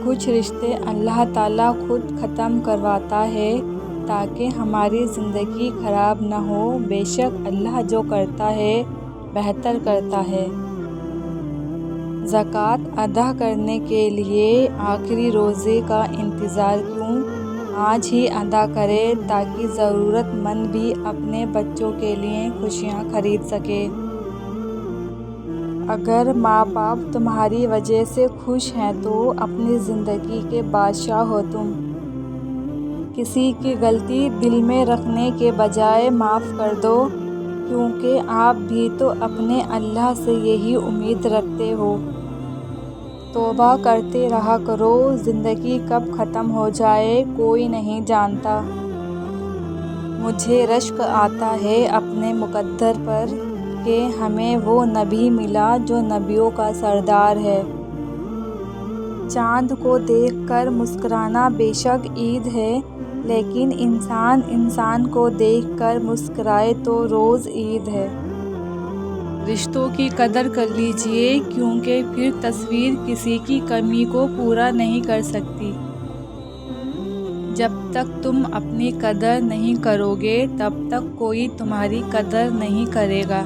کچھ رشتے اللہ تعالیٰ خود ختم کرواتا ہے تاکہ ہماری زندگی خراب نہ ہو۔ بے شک اللہ جو کرتا ہے بہتر کرتا ہے۔ زکوٰۃ ادا کرنے کے لیے آخری روزے کا انتظار کیوں؟ آج ہی ادا کریں تاکہ ضرورت مند بھی اپنے بچوں کے لیے خوشیاں خرید سکے۔ اگر ماں باپ تمہاری وجہ سے خوش ہیں تو اپنی زندگی کے بادشاہ ہو تم۔ کسی کی غلطی دل میں رکھنے کے بجائے معاف کر دو، کیونکہ آپ بھی تو اپنے اللہ سے یہی امید رکھتے ہو۔ توبہ کرتے رہا کرو، زندگی کب ختم ہو جائے کوئی نہیں جانتا۔ مجھے رشک آتا ہے اپنے مقدر پر کہ ہمیں وہ نبی ملا جو نبیوں کا سردار ہے۔ چاند کو دیکھ کر مسکرانا بے شک عید ہے، لیکن انسان کو دیکھ کر مسکرائے تو روز عید ہے۔ رشتوں کی قدر کر لیجیے، کیونکہ پھر تصویر کسی کی کمی کو پورا نہیں کر سکتی۔ جب تک تم اپنی قدر نہیں کرو گے تب تک کوئی تمہاری قدر نہیں کرے گا۔